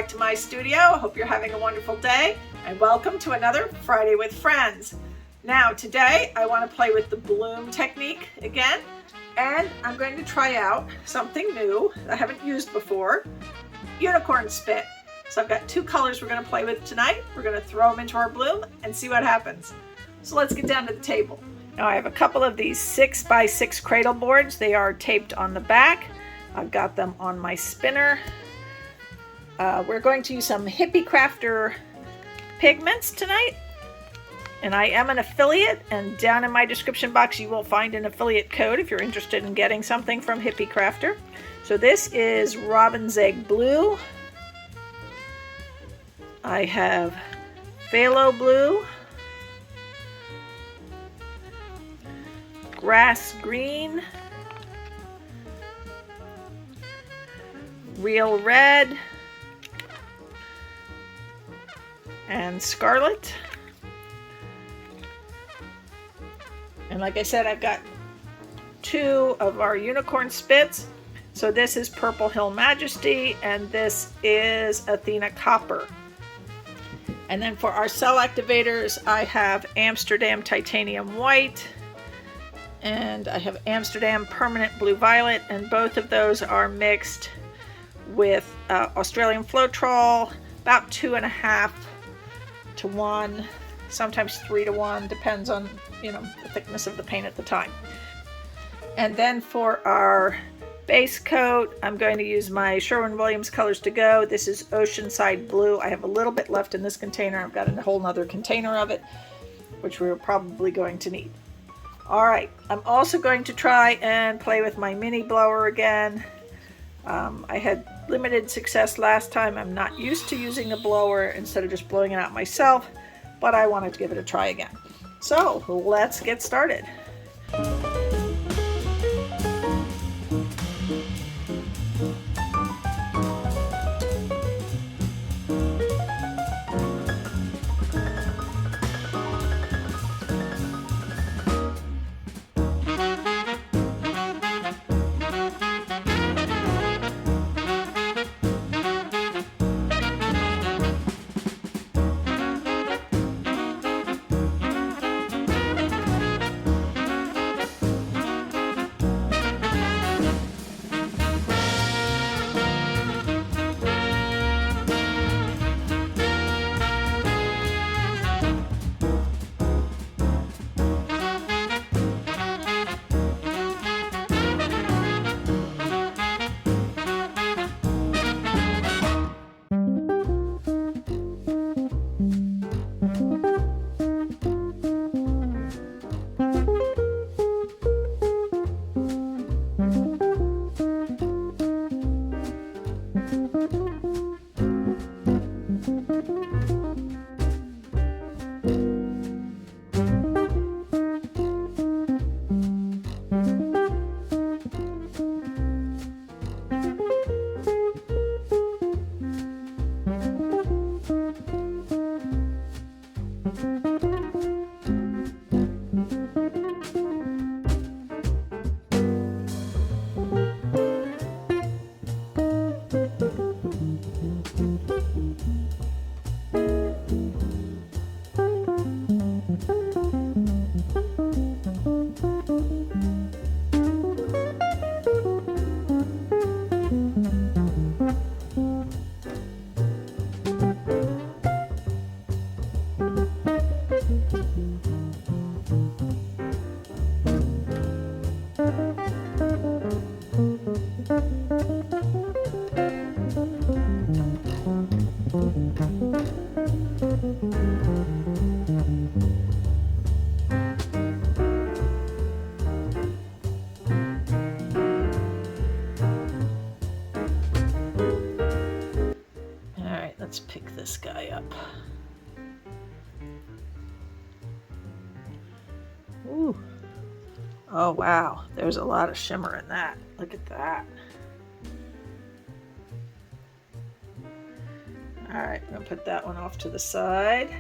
back to my studio. I hope you're having a wonderful day, and welcome to another Friday with Friends. Now today I want to play with the bloom technique again, and I'm going to try out something new I haven't used before, unicorn spit. So I've got two colors we're going to play with tonight. We're going to throw them into our bloom and see what happens. So let's get down to the table. Now I have a couple of these 6x6 cradle boards. They are taped on the back. I've got them on my spinner. We're going to use some Hippie Crafter pigments tonight. And I am an affiliate, and down in my description box you will find an affiliate code if you're interested in getting something from Hippie Crafter. So this is Robin's Egg Blue. I have Pthalo Blue, Grass Green, Real Red, and Scarlet. And like I said, I've got two of our unicorn spits. So this is Purple Hill Majesty, and this is Athena Copper. And then for our cell activators, I have Amsterdam Titanium White, and I have Amsterdam Permanent Blue Violet, and both of those are mixed with Australian Floetrol, about 2.5 to 1, sometimes 3 to 1, depends on the thickness of the paint at the time. And then for our base coat, I'm going to use my Sherwin Colors to Go. This is Oceanside Blue. I have a little bit left in this container. I've got a whole nother container of it, which we're probably going to need. All right, I'm also going to try and play with my mini blower again. I had limited success last time. I'm not used to using a blower instead of just blowing it out myself, but I wanted to give it a try again. So let's get started. Let's pick this guy up. Ooh. Oh wow, there's a lot of shimmer in that. Look at that. All right, I'm gonna put that one off to the side.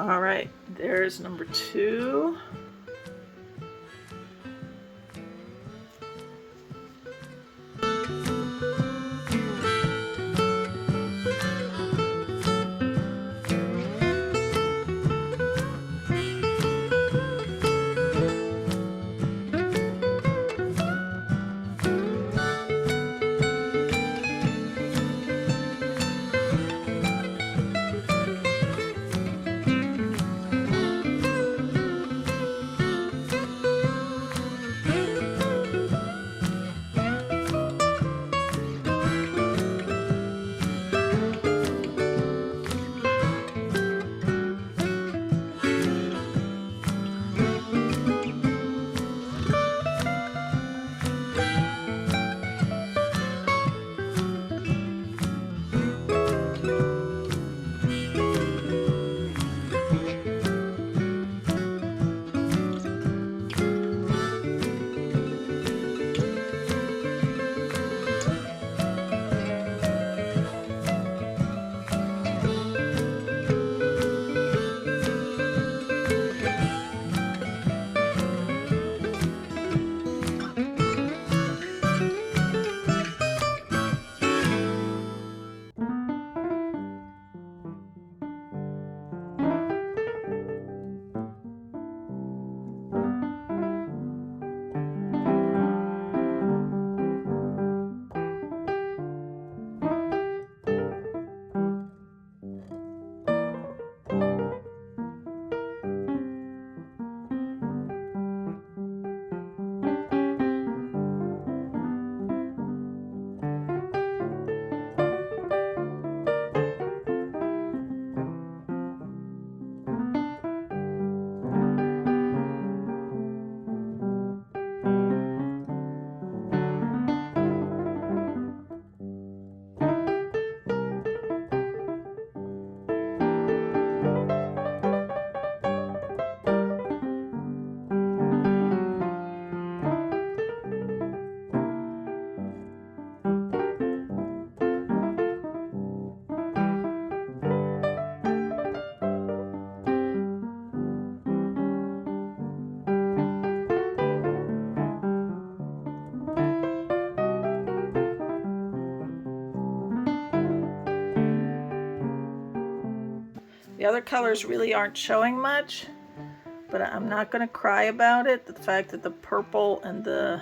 All right, there's number 2. The other colors really aren't showing much, but I'm not going to cry about it. The fact that the purple and the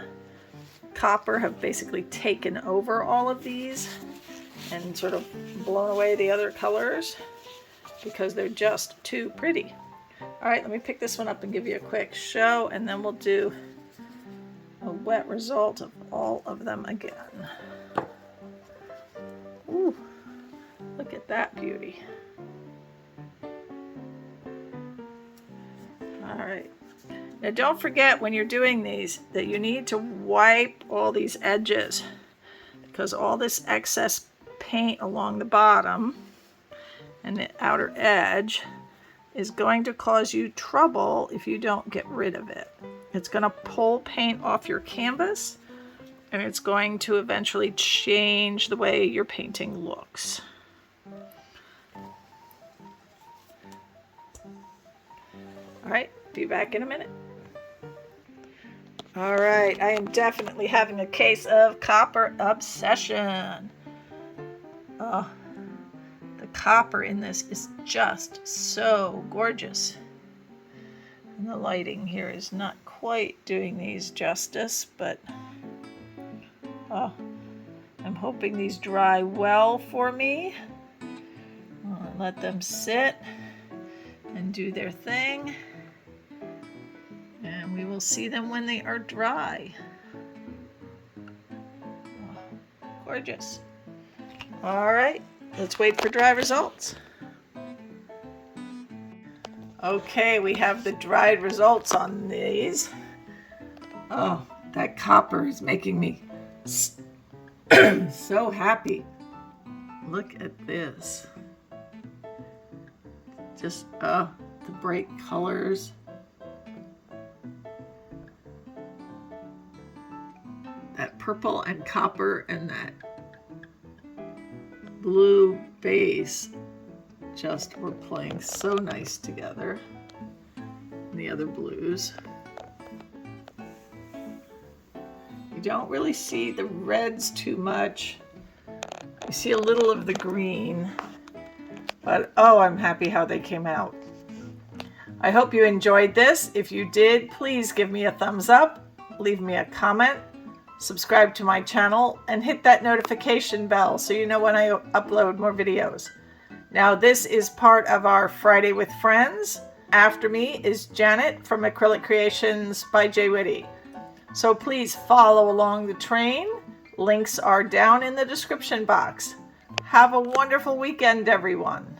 copper have basically taken over all of these and sort of blown away the other colors because they're just too pretty. All right, let me pick this one up and give you a quick show, and then we'll do a wet result of all of them again. Ooh, look at that beauty. All right. Now don't forget when you're doing these that you need to wipe all these edges because all this excess paint along the bottom and the outer edge is going to cause you trouble if you don't get rid of it. It's going to pull paint off your canvas and it's going to eventually change the way your painting looks. All right, be back in a minute. All right, I am definitely having a case of copper obsession. Oh, the copper in this is just so gorgeous. And the lighting here is not quite doing these justice, but oh, I'm hoping these dry well for me. I'll let them sit and do their thing. And we will see them when they are dry. Oh, gorgeous. All right, let's wait for dry results. Okay, we have the dried results on these. Oh, that copper is making me so happy. Look at this. Just, the bright colors. That purple and copper and that blue base just were playing so nice together. And the other blues. You don't really see the reds too much. You see a little of the green, but oh, I'm happy how they came out. I hope you enjoyed this. If you did, please give me a thumbs up, leave me a comment, subscribe to my channel, and hit that notification bell so you know when I upload more videos. Now, this is part of our Friday with Friends. After me is Janet from Acrylic Creations by Jwitty. So please follow along the train. Links are down in the description box. Have a wonderful weekend, everyone.